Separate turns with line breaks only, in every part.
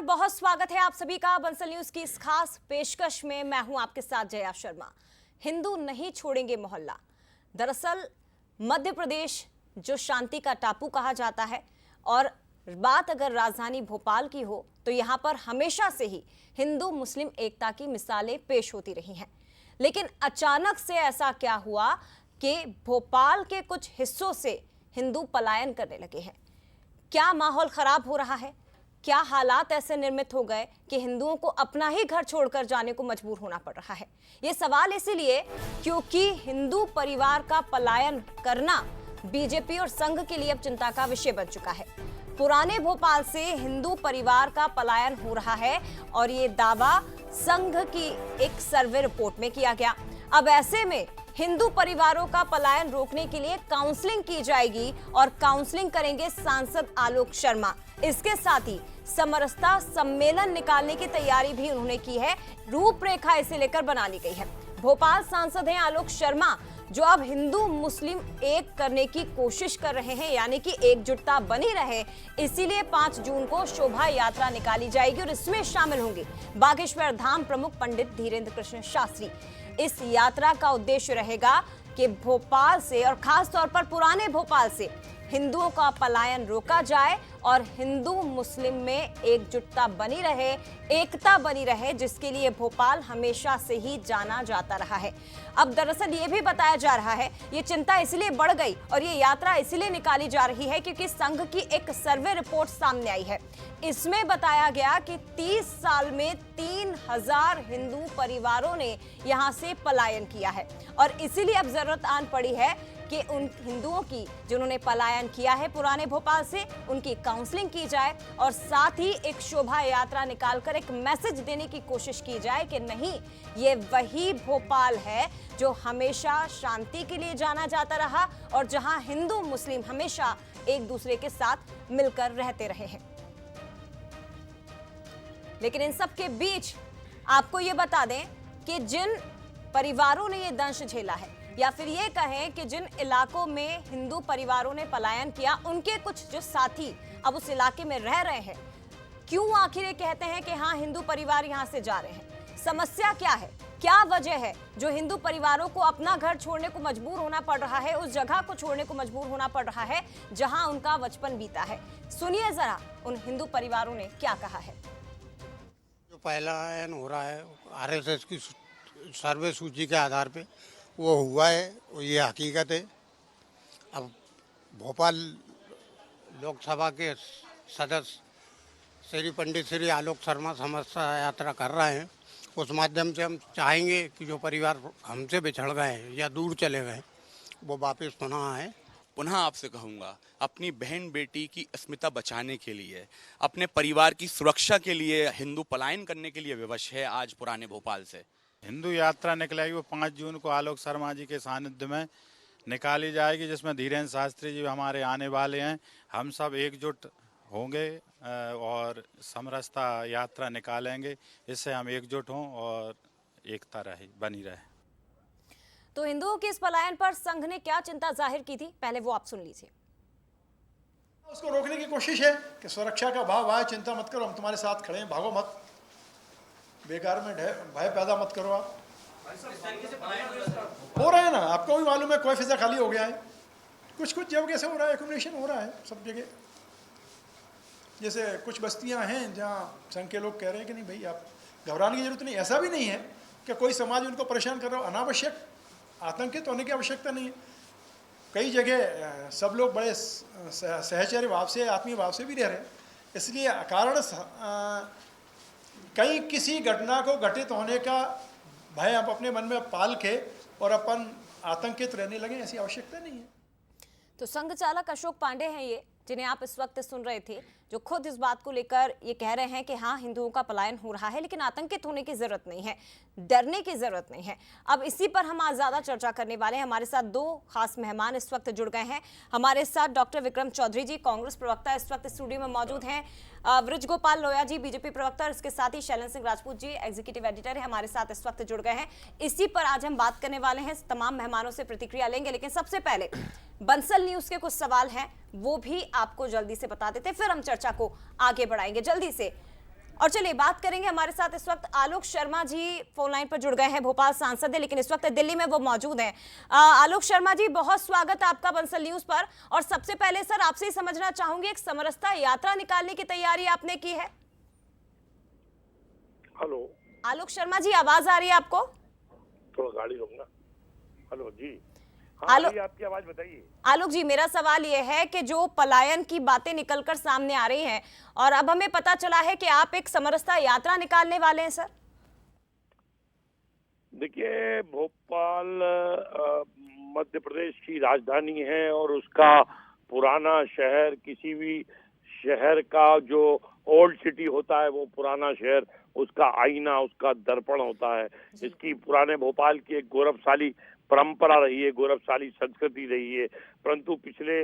बहुत स्वागत है आप सभी का बंसल न्यूज की इस खास पेशकश में। मैं हूं आपके साथ जया शर्मा। हिंदू नहीं छोड़ेंगे मोहल्ला। दरअसल मध्य प्रदेश जो शांति का टापू कहा जाता है और बात अगर राजधानी भोपाल की हो तो यहां पर हमेशा से ही हिंदू मुस्लिम एकता की मिसालें पेश होती रही हैं। लेकिन अचानक से ऐसा क्या हुआ कि भोपाल के कुछ हिस्सों से हिंदू पलायन करने लगे हैं। क्या माहौल खराब हो रहा है? क्या हालात ऐसे निर्मित हो गए कि हिंदुओं को अपना ही घर छोड़कर जाने को मजबूर होना पड़ रहा है? ये सवाल इसीलिए क्योंकि हिंदू परिवार का पलायन करना बीजेपी और संघ के लिए अब चिंता का विषय बन चुका है। पुराने भोपाल से हिंदू परिवार का पलायन हो रहा है और ये दावा संघ की एक सर्वे रिपोर्ट में किया गया। अब ऐसे में हिंदू परिवारों का पलायन रोकने के लिए काउंसलिंग की जाएगी और काउंसलिंग करेंगे सांसद आलोक शर्मा। इसके साथ ही समरसता सम्मेलन निकालने की तैयारी भी उन्होंने की है। रूपरेखा इसे लेकर बना ली गई है। भोपाल सांसद हैं आलोक शर्मा, जो अब हिंदू मुस्लिम एक करने की कोशिश कर रहे हैं, यानी कि एकजुटता बनी रहे। इसीलिए 5 जून को शोभा यात्रा निकाली जाएगी और इसमें शामिल होंगे बागेश्वर धाम प्रमुख पंडित धीरेन्द्र कृष्ण शास्त्री। इस यात्रा का उद्देश्य रहेगा कि भोपाल से और खास तौर पर पुराने भोपाल से हिंदुओं का पलायन रोका जाए और हिंदू मुस्लिम में एकजुटता बनी रहे, एकता बनी रहे, जिसके लिए भोपाल हमेशा से ही जाना जाता रहा है। अब दरअसल ये भी बताया जा रहा है, ये चिंता इसलिए बढ़ गई और ये यात्रा इसलिए निकाली जा रही है क्योंकि संघ की एक सर्वे रिपोर्ट सामने आई है। इसमें बताया गया कि 30 साल में 3000 हिंदू परिवारों ने यहां से पलायन किया है और इसीलिए अब जरूरत आन पड़ी है कि उन हिंदुओं की जिन्होंने पलायन किया है पुराने भोपाल से, उनकी काउंसलिंग की जाए और साथ ही एक शोभा यात्रा निकालकर एक मैसेज देने की कोशिश की जाए कि नहीं, ये वही भोपाल है जो हमेशा शांति के लिए जाना जाता रहा और जहां हिंदू मुस्लिम हमेशा एक दूसरे के साथ मिलकर रहते रहे हैं। लेकिन इन सब के बीच आपको ये बता दें कि जिन परिवारों ने ये दंश झेला है या फिर ये कहें कि जिन इलाकों में हिंदू परिवारों ने पलायन किया, उनके कुछ जो साथी अब उस इलाके में रह रहे हैं, क्यों आखिर ये कहते हैं कि हाँ हिंदू परिवार यहां से जा रहे हैं? समस्या क्या है? क्या वजह है जो हिंदू परिवारों को अपना घर छोड़ने को मजबूर होना पड़ रहा है, उस जगह को छोड़ने को मजबूर होना पड़ रहा है जहां उनका बचपन बीता है? सुनिए जरा उन हिंदू परिवारों ने क्या कहा है।
जो पलायन हो रहा है आरएसएस की सर्वे सूची के आधार पे वो हुआ है, ये हकीकत है। अब भोपाल लोकसभा के सदस्य श्री पंडित श्री आलोक शर्मा समरसता यात्रा कर रहे हैं। उस माध्यम से हम चाहेंगे कि जो परिवार हमसे बिछड़ गए हैं या दूर चले गए वो वापस पुनः आए।
पुनः आपसे कहूँगा, अपनी बहन बेटी की अस्मिता बचाने के लिए, अपने परिवार की सुरक्षा के लिए हिंदू पलायन करने के लिए विवश है आज पुराने भोपाल से।
हिंदू यात्रा निकलेगी, वो 5 जून को आलोक शर्मा जी के सानिध्य में निकाली जाएगी, जिसमें धीरेन्द्र शास्त्री जी हमारे आने वाले हैं। हम सब एकजुट होंगे और समरसता यात्रा निकालेंगे। इससे हम एकजुट हों और एकता बनी रहे।
तो हिंदुओं के इस पलायन पर संघ ने क्या चिंता जाहिर की थी, पहले वो आप सुन लीजिए।
उसको रोकने की कोशिश है कि सुरक्षा का भाव आए, चिंता मत करो, हम तुम्हारे साथ खड़े हैं, भागो मत, बेकार में भय पैदा मत करो। आप हो रहा है ना, आपको भी मालूम है, कोई फिजा खाली हो गया है, कुछ जगह से हो रहा है, एकोमोडेशन हो रहा है सब जगह। जैसे कुछ बस्तियां हैं जहां संघ के लोग कह रहे हैं कि नहीं भाई आप घबराने की जरूरत नहीं। ऐसा भी नहीं है कि कोई समाज उनको परेशान कर रहा हो, अनावश्यक आतंकित होने की आवश्यकता नहीं है। कई जगह सब लोग बड़े सहचर्य भाव से, आत्मीय भाव से भी रह रहे हैं। इसलिए कारण कहीं किसी घटना को घटित होने का भय आप अपने मन में पाल के और अपन आतंकित रहने लगे, ऐसी आवश्यकता नहीं है।
तो संघ चालक अशोक पांडे हैं ये, जिन्हें आप इस वक्त सुन रहे थे, जो खुद इस बात को लेकर ये कह रहे हैं कि हाँ हिंदुओं का पलायन हो रहा है, लेकिन आतंकित होने की जरूरत नहीं है, डरने की जरूरत नहीं है। अब इसी पर हम आज ज्यादा चर्चा करने वाले हैं। हमारे साथ 2 खास मेहमान इस वक्त जुड़ गए हैं। हमारे साथ डॉक्टर विक्रम चौधरी जी, कांग्रेस प्रवक्ता, इस वक्त स्टूडियो में मौजूद हैं। ब्रिज गोपाल लोया जी, बीजेपी प्रवक्ता, इसके साथ ही Shailene Singh Rajput ji, executive editor है, हमारे साथ इस वक्त जुड़ गए हैं। इसी पर आज हम बात करने वाले हैं, तमाम मेहमानों से प्रतिक्रिया लेंगे। लेकिन सबसे पहले बंसल न्यूज के कुछ सवाल हैं, वो भी आपको जल्दी से बता देते, फिर हम चर्चा को आगे बढ़ाएंगे। जल्दी से और चलिए बात करेंगे, हमारे साथ इस वक्त आलोक शर्मा जी फोन लाइन पर जुड़ गए हैं, भोपाल सांसद है लेकिन इस वक्त दिल्ली में वो मौजूद हैं। आलोक शर्मा जी, बहुत स्वागत है आपका बंसल न्यूज पर। और सबसे पहले सर आपसे ही समझना चाहूंगी, एक समरसता यात्रा निकालने की तैयारी आपने की है?
हेलो
आलोक शर्मा जी, आवाज आ रही है आपको?
थोड़ा गाड़ी रोकना। हेलो जी,
आलोक,
आपकी आवाज बताइए।
आलोक जी, मेरा सवाल यह है कि जो पलायन की बातें निकलकर सामने आ रही हैं और अब हमें पता चला है कि आप एक समरसता यात्रा निकालने वाले हैं सर।
देखिए, भोपाल मध्य प्रदेश की राजधानी है और उसका पुराना शहर, किसी भी शहर का जो ओल्ड सिटी होता है वो पुराना शहर उसका आईना, उसका दर्पण होता है। इसकी पुराने भोपाल की एक गौरवशाली परंपरा रही है, गौरवशाली संस्कृति रही है, परंतु पिछले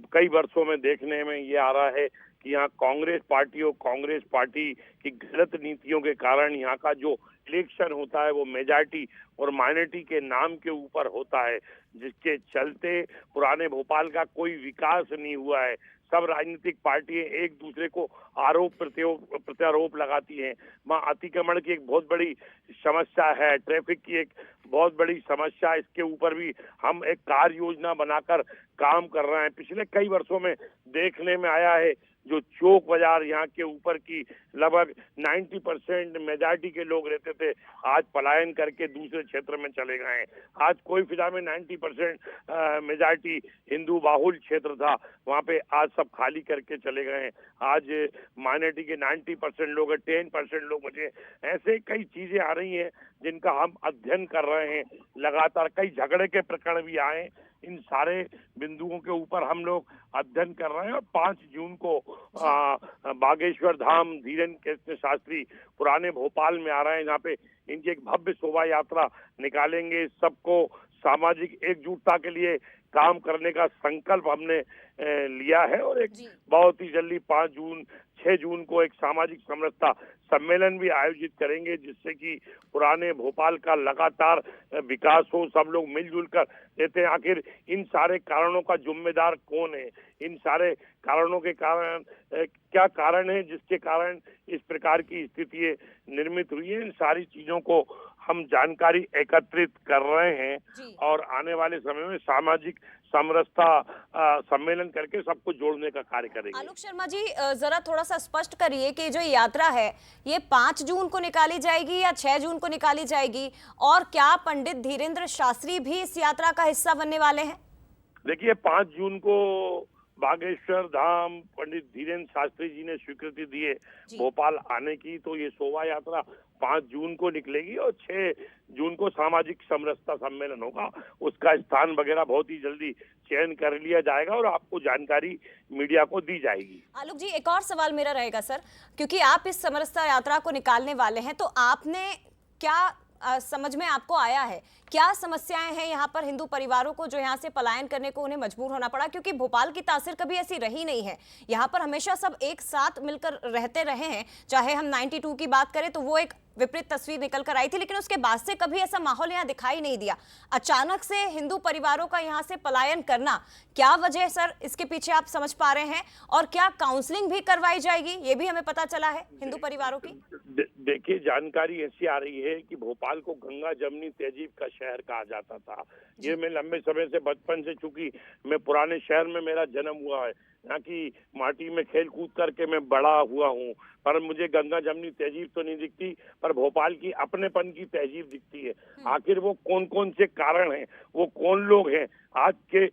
कई वर्षों में देखने में ये आ रहा है कि यहाँ कांग्रेस पार्टी की गलत नीतियों के कारण यहाँ का जो इलेक्शन होता है वो मेजॉरिटी और माइनॉरिटी के नाम के ऊपर होता है, जिसके चलते पुराने भोपाल का कोई विकास नहीं हुआ है। सब राजनीतिक पार्टियां एक दूसरे को आरोप प्रत्यारोप लगाती हैं। वहाँ अतिक्रमण की एक बहुत बड़ी समस्या है, ट्रैफिक की एक बहुत बड़ी समस्या, इसके ऊपर भी हम एक कार्य योजना बनाकर काम कर रहे हैं। पिछले कई वर्षों में देखने में आया है जो चौक बाजार यहाँ के ऊपर की लगभग 90% मेजॉरिटी के लोग रहते थे, आज पलायन करके दूसरे क्षेत्र में चले गए हैं। आज कोई फिजा में 90% मेजॉरिटी हिंदू बाहुल क्षेत्र था, वहाँ पे आज सब खाली करके चले गए हैं। आज माइनॉरिटी के 90% लोग हैं, 10% लोग बचे। ऐसे कई चीजें आ रही हैं जिनका हम अध्ययन कर रहे हैं लगातार। कई झगड़े के प्रकरण भी आए, इन सारे बिंदुओं के ऊपर हम लोग अध्ययन कर रहे हैं। और 5 जून को बागेश्वर धाम धीरेन्द्र कृष्ण शास्त्री पुराने भोपाल में आ रहे हैं, जहाँ पे इनकी एक भव्य शोभा यात्रा निकालेंगे। सबको सामाजिक एकजुटता के लिए काम करने का संकल्प हमने लिया है और एक बहुत ही जल्दी 5 जून 6 जून को एक सामाजिक समरसता सम्मेलन भी आयोजित करेंगे, जिससे कि पुराने भोपाल का लगातार विकास हो, सब लोग मिलजुल कर रहते हैं। आखिर इन सारे कारणों का जिम्मेदार कौन है, इन सारे कारणों के कारण क्या कारण है जिसके कारण इस प्रकार की स्थिति निर्मित हुई है, इन सारी चीजों को हम जानकारी एकत्रित कर रहे हैं और आने वाले समय में सामाजिक समरसता सम्मेलन करके सबको जोड़ने का कार्य करेंगे।
आलोक शर्मा जी, जरा थोड़ा सा स्पष्ट करिए कि जो यात्रा है ये 5 जून को निकाली जाएगी या 6 जून को निकाली जाएगी, और क्या पंडित धीरेन्द्र शास्त्री भी इस यात्रा का हिस्सा बनने वाले हैं?
देखिए, 5 जून को बागेश्वर धाम पंडित धीरेन्द्र शास्त्री जी ने स्वीकृति दी है भोपाल आने की, तो ये शोभा यात्रा 5 जून को निकलेगी और 6 जून को सामाजिक समरसता सम्मेलन होगा। उसका स्थान वगैरह बहुत ही जल्दी चयन कर लिया जाएगा और आपको जानकारी मीडिया को दी जाएगी।
आलोक जी, एक और सवाल मेरा रहेगा सर, क्योंकि आप इस समरसता यात्रा को निकालने वाले हैं, तो आपने क्या समझ में आपको आया है, क्या समस्याएं हैं यहाँ पर हिंदू परिवारों को जो यहाँ से पलायन करने को उन्हें मजबूर होना पड़ा? क्योंकि भोपाल की तासीर कभी ऐसी रही नहीं है, यहाँ पर हमेशा सब एक साथ मिलकर रहते रहे हैं। चाहे हम 92 की बात करें तो वो एक विपरीत तस्वीर निकल कर आई थी, लेकिन उसके बाद से कभी ऐसा माहौल यहाँ दिखाई नहीं दिया। अचानक से हिंदू परिवारों का यहाँ से पलायन करना, क्या वजह है सर इसके पीछे, आप समझ पा रहे हैं? और क्या काउंसलिंग भी करवाई जाएगी, ये भी हमें पता चला है हिंदू परिवारों की?
देखिए, जानकारी ऐसी आ रही है कि भोपाल को गंगा जमनी तहजीब का शहर कहा जाता था। ये मैं लंबे समय से, बचपन से, चूंकि मैं पुराने शहर में मेरा जन्म हुआ है, यहाँ की माटी में खेल कूद करके मैं बड़ा हुआ हूँ, पर मुझे गंगा जमनी तहजीब तो नहीं दिखती, पर भोपाल की अपनेपन की तहजीब दिखती है। आखिर वो कौन कौन से कारण हैं, वो कौन लोग हैं, आज के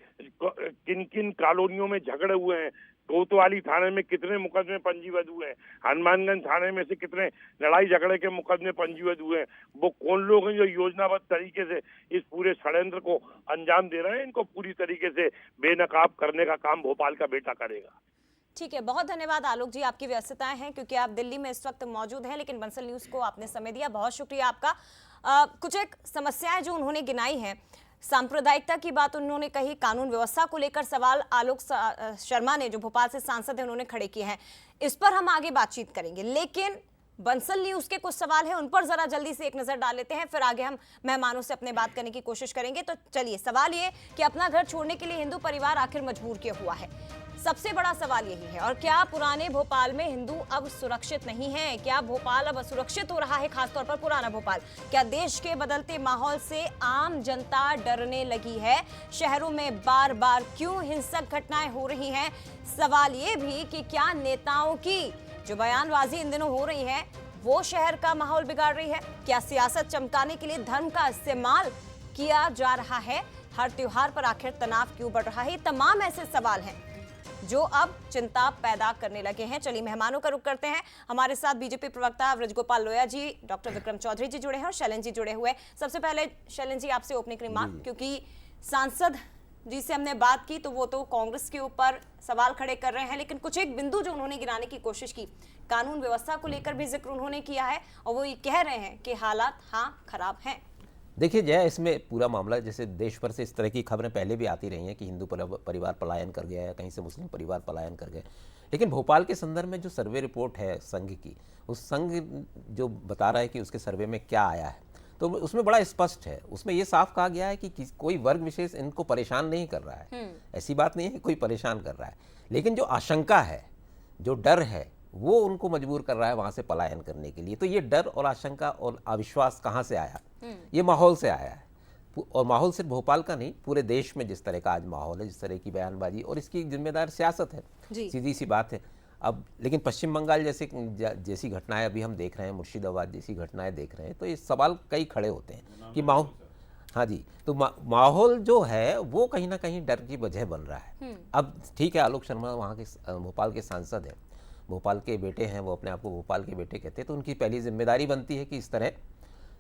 किन किन कॉलोनियों में झगड़े हुए हैं, कोतवाली थाने में कितने मुकदमे पंजीबद्ध हुए हैं, हनुमानगंज थाने में से कितने लड़ाई झगड़े के मुकदमे पंजीबद्ध हुए हैं, वो कौन लोग हैं जो योजनाबद्ध तरीके से इस पूरे षड्यंत्र को अंजाम दे रहे हैं, इनको पूरी तरीके से बेनकाब करने का काम भोपाल का बेटा करेगा।
ठीक है, बहुत धन्यवाद आलोक जी, आपकी व्यस्तताएं हैं क्योंकि आप दिल्ली में इस वक्त मौजूद हैं, लेकिन बंसल न्यूज को आपने समय दिया, बहुत शुक्रिया आपका। कुछ एक समस्याएं जो उन्होंने गिनाई हैं, सांप्रदायिकता की बात उन्होंने कही, कानून व्यवस्था को लेकर सवाल आलोक शर्मा ने, जो भोपाल से सांसद हैं, उन्होंने खड़े किए हैं, इस पर हम आगे बातचीत करेंगे। लेकिन बंसल न्यूज के कुछ सवाल हैं, उन पर जरा जल्दी से एक नजर डाल लेते हैं, फिर आगे हम मेहमानों से अपने बात करने की कोशिश करेंगे। तो चलिए, सवाल ये कि अपना घर छोड़ने के लिए हिंदू परिवार आखिर मजबूर क्यों हुआ है? सबसे बड़ा सवाल यही है। और क्या पुराने भोपाल में हिंदू अब सुरक्षित नहीं है? क्या भोपाल अब असुरक्षित हो रहा है, खासतौर पर पुराना भोपाल? क्या देश के बदलते माहौल से आम जनता डरने लगी है? शहरों में बार बार क्यों हिंसक घटनाएं हो रही हैं? सवाल ये भी कि क्या नेताओं की जो बयानबाजी इन दिनों हो रही है वो शहर का माहौल बिगाड़ रही है? क्या सियासत चमकाने के लिए धर्म का इस्तेमाल किया जा रहा है? हर त्योहार पर आखिर तनाव क्यों बढ़ रहा है? तमाम ऐसे सवाल हैं जो अब चिंता पैदा करने लगे हैं। चलिए, मेहमानों का रुख करते हैं। हमारे साथ बीजेपी प्रवक्ता ब्रजगोपाल लोया जी, डॉक्टर विक्रम चौधरी जी जुड़े हैं और शैलेंद्र जी जुड़े हुए हैं। सबसे पहले शैलेंद्र जी, आपसे ओपनिंग रिमार्क, क्योंकि सांसद जी से हमने बात की तो वो तो कांग्रेस के ऊपर सवाल खड़े कर रहे हैं, लेकिन कुछ एक बिंदु जो उन्होंने गिराने की कोशिश की, कानून व्यवस्था को लेकर भी जिक्र उन्होंने किया है और वो ये कह रहे हैं कि हालात खराब हैं।
देखिए जय, इसमें पूरा मामला, जैसे देश भर से इस तरह की खबरें पहले भी आती रही हैं कि हिंदू परिवार पलायन कर गया है, कहीं से मुस्लिम परिवार पलायन कर गए। लेकिन भोपाल के संदर्भ में जो सर्वे रिपोर्ट है संघ की, उस संघ जो बता रहा है कि उसके सर्वे में क्या आया है, तो उसमें बड़ा स्पष्ट है। उसमें ये साफ कहा गया है कि कोई वर्ग विशेष इनको परेशान नहीं कर रहा है। ऐसी बात नहीं है कि कोई परेशान कर रहा है, लेकिन जो आशंका है, जो डर है, वो उनको मजबूर कर रहा है वहाँ से पलायन करने के लिए। तो ये डर और आशंका और अविश्वास कहाँ से आया? ये माहौल से आया है। और माहौल सिर्फ भोपाल का नहीं, पूरे देश में जिस तरह का आज माहौल है, जिस तरह की बयानबाजी, और इसकी जिम्मेदार सियासत है, सीधी सी बात है। अब लेकिन पश्चिम बंगाल जैसी घटनाएं अभी हम देख रहे हैं, मुर्शिदाबाद जैसी घटनाएं देख रहे हैं, तो ये सवाल कई खड़े होते हैं कि माहौल, हाँ जी, तो माहौल जो है वो कहीं ना कहीं डर की वजह बन रहा है। अब ठीक है, आलोक शर्मा वहाँ के भोपाल के सांसद हैं, भोपाल के बेटे हैं, वो अपने आप को भोपाल के बेटे कहते हैं, तो उनकी पहली जिम्मेदारी बनती है कि इस तरह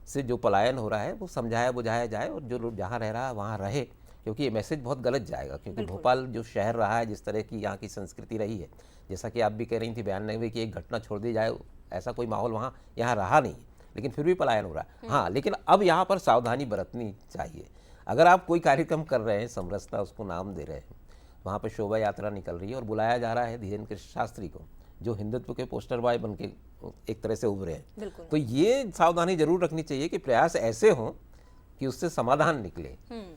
से जो पलायन हो रहा है वो समझाया बुझाया जाए और जो लोग जहाँ रह रहा है वहाँ रहे, क्योंकि ये मैसेज बहुत गलत जाएगा। क्योंकि भोपाल जो शहर रहा है, जिस तरह की यहाँ की संस्कृति रही है, जैसा कि आप भी कह रही थी बयान में कि एक घटना छोड़ दी जाए, ऐसा कोई माहौल वहाँ यहाँ रहा नहीं, लेकिन फिर भी पलायन हो रहा है। हाँ, लेकिन अब यहाँ पर सावधानी बरतनी चाहिए। अगर आप कोई कार्यक्रम कर रहे हैं, समरसता उसको नाम दे रहे हैं, वहाँ पर शोभा यात्रा निकल रही है और बुलाया जा रहा है धीरेन्द्र कृष्ण शास्त्री को, जो हिंदुत्व के पोस्टर बॉय बन के एक तरह से उभरे हैं, तो ये सावधानी जरूर रखनी चाहिए कि प्रयास ऐसे हों कि उससे समाधान निकले,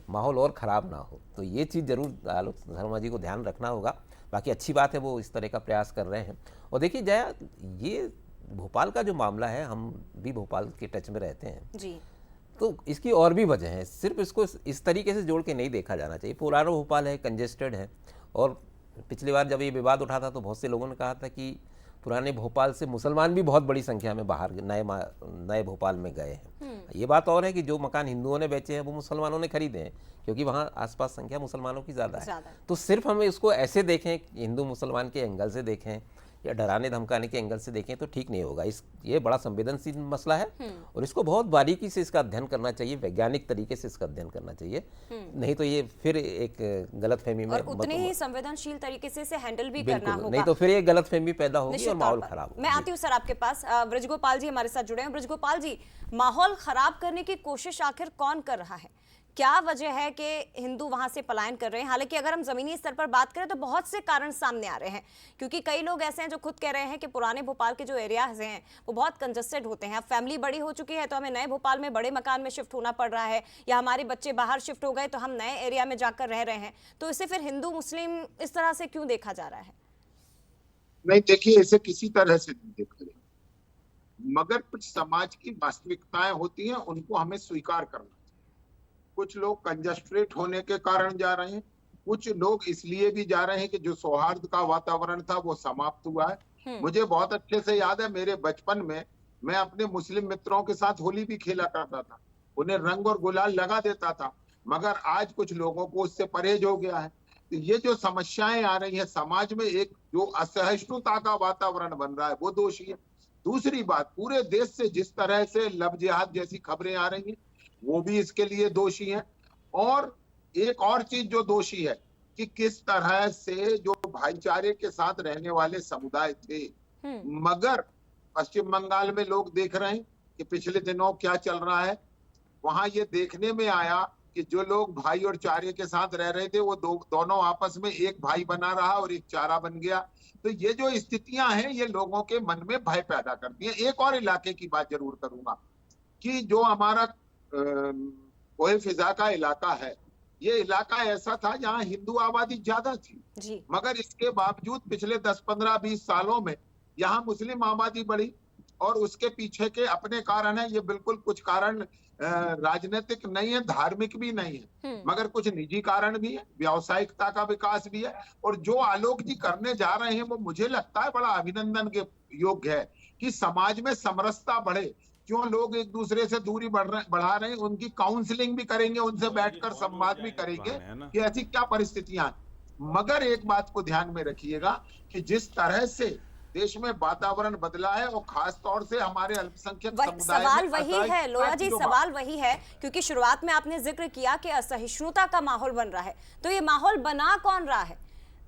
माहौल और ख़राब ना हो। तो ये चीज़ जरूर आलोक शर्मा जी को ध्यान रखना होगा। बाकी अच्छी बात है वो इस तरह का प्रयास कर रहे हैं। और देखिए जया, ये भोपाल का जो मामला है, हम भी भोपाल के टच में रहते हैं
जी,
तो इसकी और भी वजह है, सिर्फ इसको इस तरीके से जोड़ के नहीं देखा जाना चाहिए। पुराना भोपाल है, कंजेस्टेड है, और पिछली बार जब ये विवाद उठा था तो बहुत से लोगों ने कहा था कि पुराने भोपाल से मुसलमान भी बहुत बड़ी संख्या में बाहर नए भोपाल में गए हैं। ये बात और है कि जो मकान हिंदुओं ने बेचे हैं वो मुसलमानों ने खरीदे हैं, क्योंकि वहाँ आसपास संख्या मुसलमानों की ज़्यादा है। तो सिर्फ हमें इसको ऐसे देखें, हिंदू मुसलमान के एंगल से देखें या डराने धमकाने के एंगल से देखें तो ठीक नहीं होगा। ये बड़ा संवेदनशील मसला है और इसको बहुत बारीकी से इसका अध्ययन करना चाहिए, वैज्ञानिक तरीके से इसका अध्ययन करना चाहिए, नहीं तो ये फिर एक गलतफहमी में,
और उतने ही संवेदनशील तरीके से इसे हैंडल भी करना होगा,
नहीं तो फिर ये गलतफहमी पैदा होगी और माहौल खराब होगा।
मैं आती हूँ सर आपके पास, ब्रजगोपाल जी हमारे साथ जुड़े हैं। ब्रजगोपाल जी, माहौल खराब करने की कोशिश आखिर कौन कर रहा है? क्या वजह है कि हिंदू वहां से पलायन कर रहे हैं? हालांकि अगर हम जमीनी स्तर पर बात करें तो बहुत से कारण सामने आ रहे हैं, क्योंकि कई लोग ऐसे हैं जो खुद कह रहे हैं कि पुराने भोपाल के जो एरियाज हैं वो बहुत कंजस्टेड होते हैं। अब फैमिली बड़ी हो चुकी है तो हमें नए भोपाल में बड़े मकान में शिफ्ट होना पड़ रहा है, या हमारे बच्चे बाहर शिफ्ट हो गए तो हम नए एरिया में जाकर रह रहे हैं। तो इसे फिर हिंदू मुस्लिम इस तरह से क्यों देखा जा रहा है?
नहीं, देखिए, इसे किसी तरह से नहीं देखा जाए, मगर कुछ समाज की वास्तविकताएं होती हैं, उनको हमें स्वीकार करना। कुछ लोग कंजस्ट्रेट होने के कारण जा रहे हैं, कुछ लोग इसलिए भी जा रहे हैं कि जो सौहार्द का वातावरण था वो समाप्त हुआ है। मुझे बहुत अच्छे से याद है, मेरे बचपन में मैं अपने मुस्लिम मित्रों के साथ होली भी खेला करता था, उन्हें रंग और गुलाल लगा देता था, मगर आज कुछ लोगों को उससे परहेज हो गया है। तो ये जो समस्याएं आ रही है समाज में, एक जो असहिष्णुता का वातावरण बन रहा है वो दोषी है। दूसरी बात, पूरे देश से जिस तरह से लव जिहाद जैसी खबरें आ रही हैं वो भी इसके लिए दोषी है। और एक और चीज जो दोषी है कि किस तरह से जो भाईचारे के साथ रहने वाले समुदाय थे, मगर पश्चिम बंगाल में लोग देख रहे हैं कि पिछले दिनों क्या चल रहा है। वहां ये देखने में आया कि जो लोग भाई और चारे के साथ रह रहे थे वो दोनों आपस में एक भाई बना रहा और एक चारा बन गया। तो ये जो स्थितियां हैं ये लोगों के मन में भय पैदा करती हैं। एक और इलाके की बात जरूर करूंगा कि जो हमारा कोहे फिजा का इलाका है, ये इलाका ऐसा था जहां हिंदू आबादी ज्यादा थी
जी।
मगर इसके बावजूद पिछले 10, 15, 20 सालों में यहाँ मुस्लिम आबादी बढ़ी और उसके पीछे के अपने कारण है। ये बिल्कुल कुछ कारण राजनीतिक नहीं है, धार्मिक भी नहीं है, मगर कुछ निजी कारण भी है, व्यावसायिकता का विकास भी है। और जो आलोक जी करने जा रहे हैं वो मुझे लगता है बड़ा अभिनंदन के योग्य है कि समाज में समरसता बढ़े। क्यों लोग एक दूसरे से दूरी बढ़ा रहे हैं, उनकी काउंसलिंग भी करेंगे, उनसे बैठकर संवाद भी करेंगे कि ऐसी क्या परिस्थितियां। मगर एक बात को ध्यान में रखिएगा कि जिस तरह से देश में वातावरण बदला है और खास तौर से हमारे अल्पसंख्यक समुदाय
सवाल वही है लोया जी, सवाल वही है क्योंकि शुरुआत में आपने जिक्र किया कि असहिष्णुता का माहौल बन रहा है, तो ये माहौल बना कौन रहा है?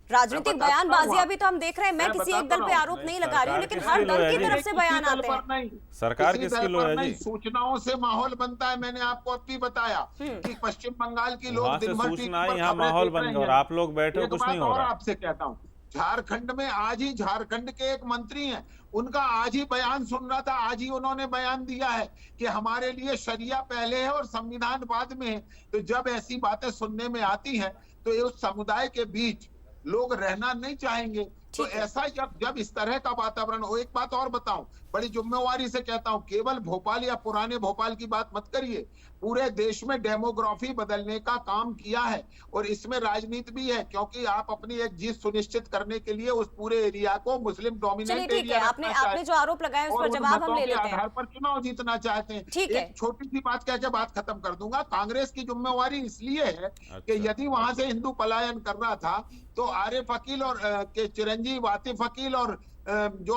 राजनीतिक बयानबाजी अभी तो हम देख रहे हैं। मैं किसी एक दल पे आरोप नहीं लगा रही हूँ, लेकिन हर दल की तरफ से बयान आते हैं।
सरकार किसकी लो है जी?
सूचनाओं से माहौल बनता है। मैंने आपको अब भी बताया कि पश्चिम बंगाल की लोग दिन भर
सूचना यहाँ माहौल बन गया और आप लोग बैठे हो, कुछ नहीं हो रहा।
आपसे कहता हूँ, झारखंड में आज ही झारखंड के एक मंत्री हैं, उनका आज ही बयान सुन रहा था, आज ही उन्होंने बयान दिया है कि हमारे लिए शरिया पहले है और संविधान बाद में है। तो जब ऐसी बातें सुनने में आती हैं तो उस समुदाय के बीच लोग रहना नहीं चाहेंगे। तो ऐसा जब इस तरह का वातावरण हो। एक बात और बताऊं, बड़ी जिम्मेवारी से कहता हूं, केवल भोपाल या पुराने भोपाल की बात मत करिए, पूरे देश में डेमोग्राफी बदलने का काम किया है और इसमें राजनीति भी है, क्योंकि आप अपनी एक जीत सुनिश्चित करने के लिए उस पूरे एरिया को मुस्लिम डोमिनेंट एरिया
आपने जो आरोप लगाए उस पर जवाब हम ले लेते हैं।
आधार पर चुनाव जीतना चाहते हैं। एक छोटी सी बात कह के बात खत्म कर दूंगा। कांग्रेस की जिम्मेवारी इसलिए है कि यदि वहां से हिंदू पलायन कर रहा था तो आरिफ अकील और के चिरंजीव आतिफ अकील और जो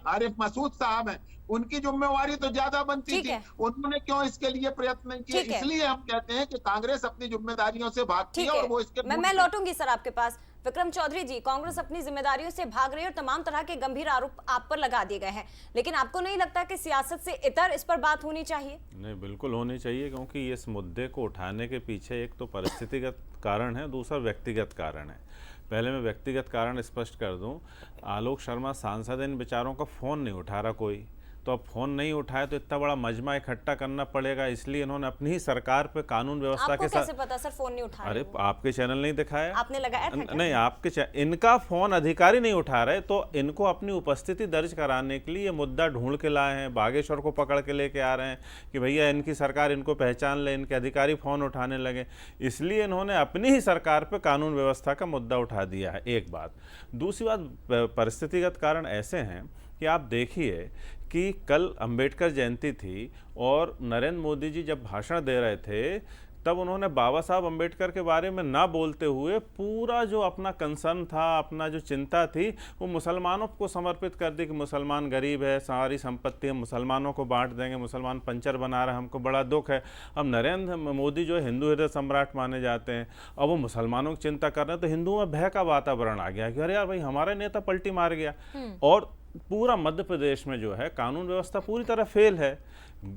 आरिफ मसूद साहब हैं, उनकी जिम्मेवारी तो ज्यादा बनती थी। उन्होंने क्यों इसके लिए प्रयत्न नहीं किया? इसलिए हम कहते हैं कि कांग्रेस अपनी जिम्मेदारियों से भागती है और वो इसके
मैं लौटूंगी सर आपके पास। विक्रम चौधरी जी, कांग्रेस अपनी जिम्मेदारियों से भाग रही है और तमाम तरह के गंभीर आरोप आप पर लगा दिए गए हैं, लेकिन आपको नहीं लगता कि सियासत से इतर इस पर बात होनी चाहिए?
नहीं, बिल्कुल होनी चाहिए, क्योंकि इस मुद्दे को उठाने के पीछे एक तो परिस्थितिगत कारण है, दूसरा व्यक्तिगत कारण है। पहले मैं व्यक्तिगत कारण स्पष्ट कर दूं, आलोक शर्मा सांसद इन बेचारों का फ़ोन नहीं उठा रहा कोई, तो अब फोन नहीं उठाए तो इतना बड़ा मजमा इकट्ठा करना पड़ेगा, इसलिए इन्होंने अपनी ही सरकार पे कानून व्यवस्था के साथ।
कैसे पता सर फोन नहीं उठा रहे?
अरे आपके चैनल नहीं दिखाया?
आपने लगाया था?
नहीं, आपके इनका फोन अधिकारी नहीं उठा रहे, तो इनको अपनी उपस्थिति दर्ज कराने के लिए ये मुद्दा ढूंढ के लाए हैं। बागेश्वर को पकड़ के लेके आ रहे हैं कि भैया इनकी सरकार इनको पहचान ले, इनके अधिकारी फोन उठाने लगे, इसलिए इन्होंने अपनी ही सरकार पे कानून व्यवस्था का मुद्दा उठा दिया है। एक बात। दूसरी बात, परिस्थितिगत कारण ऐसे हैं कि आप देखिए कि कल अंबेडकर जयंती थी और नरेंद्र मोदी जी जब भाषण दे रहे थे तब उन्होंने बाबा साहब अंबेडकर के बारे में ना बोलते हुए पूरा जो अपना कंसर्न था, अपना जो चिंता थी, वो मुसलमानों को समर्पित कर दी कि मुसलमान गरीब है, सारी संपत्ति हम मुसलमानों को बांट देंगे, मुसलमान पंचर बना रहे हैं, हमको बड़ा दुख है। अब नरेंद्र मोदी जो है हिंदू हृदय सम्राट माने जाते हैं, अब वो मुसलमानों की चिंता कर रहे हैं, तो हिंदुओं में भय का वातावरण आ गया कि अरे यार भाई हमारा नेता पलटी मार गया। और पूरा मध्य प्रदेश में जो है कानून व्यवस्था पूरी तरह फेल है।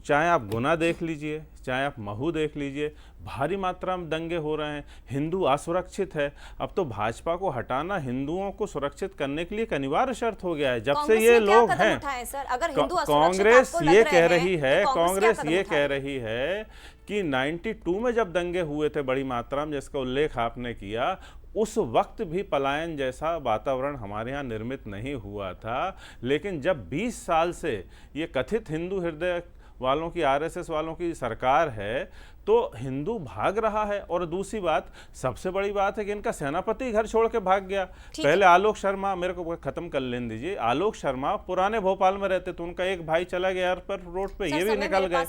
चाहे आप गुना देख लीजिए, चाहे आप महू देख लीजिए, भारी मात्रा में दंगे हो रहे हैं, हिंदू असुरक्षित है। अब तो भाजपा को हटाना हिंदुओं को सुरक्षित करने के लिए एक अनिवार्य शर्त हो गया है। जब से ये लोग हैं, कांग्रेस ये कह रही है, कांग्रेस ये कह रही है कि 92 में जब दंगे हुए थे बड़ी मात्रा में, जिसका उल्लेख आपने किया, उस वक्त भी पलायन जैसा वातावरण हमारे यहाँ निर्मित नहीं हुआ था। लेकिन जब 20 साल से ये कथित हिंदू हृदय वालों की, आरएसएस वालों की सरकार है, तो हिंदू भाग रहा है। और दूसरी बात, सबसे बड़ी बात है कि इनका सेनापति घर छोड़ के भाग गया। पहले आलोक शर्मा, मेरे को खत्म कर लेने दीजिए, आलोक शर्मा पुराने भोपाल में रहते तो उनका एक भाई चला गया पर रोड पे, ये भी निकल गए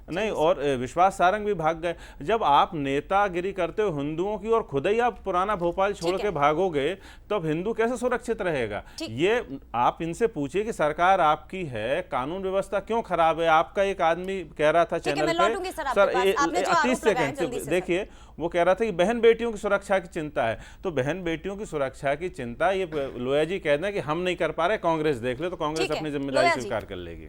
नहीं, और विश्वास सारंग भी भाग गए। जब आप नेतागिरी करते हो हिंदुओं की और खुद ही आप पुराना भोपाल छोड़ के भागोगे तो अब हिंदू कैसे सुरक्षित रहेगा? ये आप इनसे पूछिए कि सरकार आपकी है, कानून व्यवस्था क्यों खराब है? आपका एक आदमी कह रहा था चैनल पे, सर 30 सेकंड, देखिए वो कह रहा था कि बहन बेटियों की सुरक्षा की चिंता है, तो बहन बेटियों की सुरक्षा की चिंता ये लोया जी कहते हैं कि हम नहीं कर पा रहे, कांग्रेस देख ले, तो कांग्रेस अपनी जिम्मेदारी स्वीकार कर लेगी।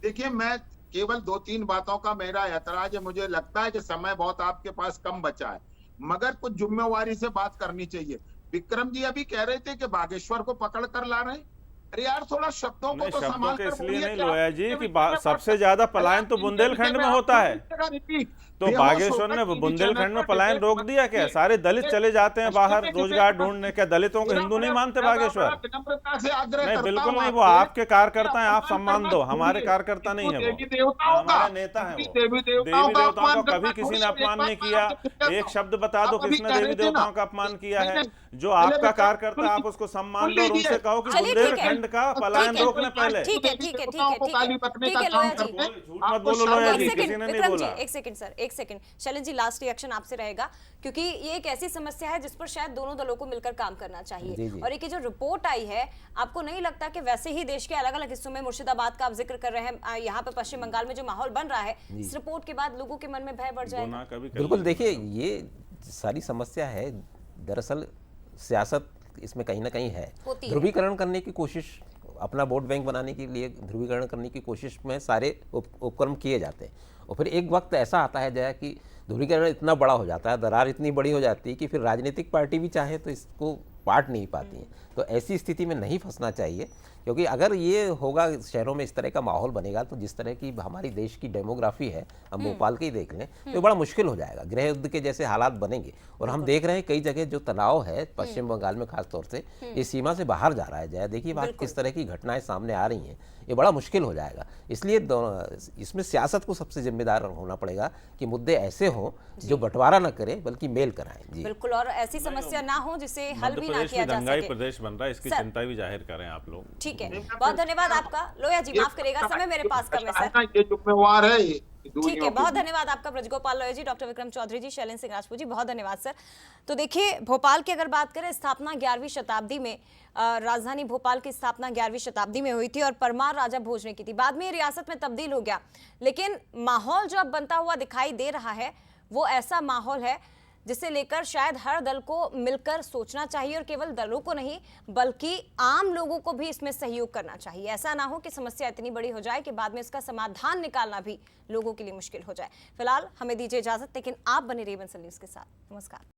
देखिए, मैं केवल 2-3 बातों का मेरा ऐतराज है। मुझे लगता है कि समय बहुत आपके पास कम बचा है, मगर कुछ जिम्मेवारी से बात करनी चाहिए। विक्रम जी अभी कह रहे थे कि बागेश्वर को पकड़ कर ला रहे हैं। अरे यार थोड़ा शब्दों को
नहीं,
तो
शब्दों
संभाल
के
कर
इसलिए
बोलिए
नहीं
कि
लोया
आप
जी
कितने
कि
विषय में
सबसे
बात
ज्यादा
कर-
पलायन तो
अरे आप
बुंदेलखंड में
आप
होता है।
रिपीट
तो
बेहोश
बागेश्वर
होकर
में
टीवी
बुंदेलखंड
चैनल
में
पर
पलायन
डिबेट
रोक
मत
दिया क्या?
कीजिए।
सारे दलित चले जाते हैं बाहर
डिबेट
रोजगार
मत
ढूंढने। क्या दलितों को
मेरा
हिंदू नहीं
बड़ा-
मानते
मैं बड़ा
बागेश्वर?
विनम्रता से आग्रह
नहीं,
करता
बिल्कुल
हूं
नहीं। वो
आपसे
आपके कार्यकर्ता हैं, आप
अपमान
सम्मान
करना
दो। हमारे
छोड़िए।
कार्यकर्ता नहीं है वो,
देवी देवताओं का
हमारे नेता हैं वो।
देवी देवताओं
देवी
का
देवताओं
अपमान
का कभी
करना
किसी ने
छोड़िए।
अपमान
एक
नहीं
बात मैं
किया।
आपसे फिर
एक
कहता
शब्द बता
हूं।
दो
आप अभी
किसने
कह
देवी
रहे थे ना,
देवताओं का अपमान किया है?
नहीं,
जो
पहले
आपका
बेटा,
कार्यकर्ता है, आप
सुन
उसको सम्मान
सुन
दो और
लीजिए।
उनसे कहो कि
चलिए, ठीक है।
बुंदेलखंड का
ठीक
पलायन
है।
रोकने पहले।
ठीक है, ठीक है, ठीक है, ठीक
गाली
है,
बकने
ठीक
का
है
काम
लोया जी।
करते हैं।
झूठ मत
आपको
बोलो
शर्म
लोया
आनी
जी,
एक
चाहिए।
किसी
सेकंड
ने नहीं
विक्रम जी,
बोला।
एक सेकंड सर, एक second. Shailendra ji, last reaction आपसे रहेगा, क्योंकि ये एक ऐसी समस्या है जिस पर शायद दोनों दलों को मिलकर काम करना
जी,
चाहिए।
जी।
और एक ये जो रिपोर्ट आई है, आपको नहीं लगता कि वैसे ही देश के अलग अलग हिस्सों में, मुर्शिदाबाद का आप जिक्र कर रहे हैं, यहाँ पे पश्चिम बंगाल में जो माहौल बन रहा है, इस रिपोर्ट के बाद लोगों के मन में भय बढ़ जाएगा?
गुनाह कभी कर
बिल्कुल,
लीजिए।
देखिए ये सारी समस्या है, दरअसल सियासत इसमें कहीं ना कहीं है।
होती है।
ध्रुवीकरण करने की कोशिश, अपना वोट बैंक बनाने के लिए ध्रुवीकरण करने की कोशिश में सारे उपक्रम किए जाते हैं, और फिर एक वक्त ऐसा आता है जया कि ध्रुवीकरण इतना बड़ा हो जाता है, दरार इतनी बड़ी हो जाती है कि फिर राजनीतिक पार्टी भी चाहे तो इसको पाट नहीं पाती हैं। तो ऐसी स्थिति में नहीं फंसना चाहिए, क्योंकि अगर ये होगा, शहरों में इस तरह का माहौल बनेगा, तो जिस तरह की हमारी देश की डेमोग्राफी है, हम भोपाल के ही देख लें, तो ये बड़ा मुश्किल हो जाएगा। गृह युद्ध के जैसे हालात बनेंगे। और हम देख रहे हैं कई जगह जो तनाव है पश्चिम बंगाल में खास तौर से, ये सीमा से बाहर जा रहा है। जया देखिए बात किस तरह की घटनाएं सामने आ रही हैं, ये बड़ा मुश्किल हो जाएगा। इसलिए इसमें सियासत को सबसे जिम्मेदार होना पड़ेगा कि मुद्दे ऐसे हों जो बंटवारा न करें बल्कि मेल कराएं। जी
बिल्कुल, और ऐसी समस्या ना हो जिसे हल
मध्य
भी ना
प्रदेश
किया
में
जा
दंगाई
सके।
प्रदेश बन रहा है, इसकी
सर।
चिंता भी जाहिर करें आप लोग।
ठीक है, बहुत धन्यवाद आपका लोया जी, माफ करिएगा, समय मेरे पास कम है सर।
ये जिम्मेवार है ये
ठीक
दूरियों
है,
के
बहुत
बीच।
धन्यवाद आपका ब्रजगोपाल लोया जी, डॉक्टर विक्रम चौधरी जी, शैलेंद्र सिंह राजपूत जी, बहुत धन्यवाद सर। तो देखिए, भोपाल की अगर बात करें, स्थापना 11वीं शताब्दी में, राजधानी भोपाल की स्थापना 11वीं शताब्दी में हुई थी और परमार राजा भोज ने की थी। बाद में ये रियासत में तब्दील हो गया, लेकिन माहौल जो अब बनता हुआ दिखाई दे रहा है वो ऐसा माहौल है जिसे लेकर शायद हर दल को मिलकर सोचना चाहिए, और केवल दलों को नहीं बल्कि आम लोगों को भी इसमें सहयोग करना चाहिए। ऐसा ना हो कि समस्या इतनी बड़ी हो जाए कि बाद में इसका समाधान निकालना भी लोगों के लिए मुश्किल हो जाए। फिलहाल हमें दीजिए इजाजत, लेकिन आप बने रहिए बंसल न्यूज के साथ। नमस्कार।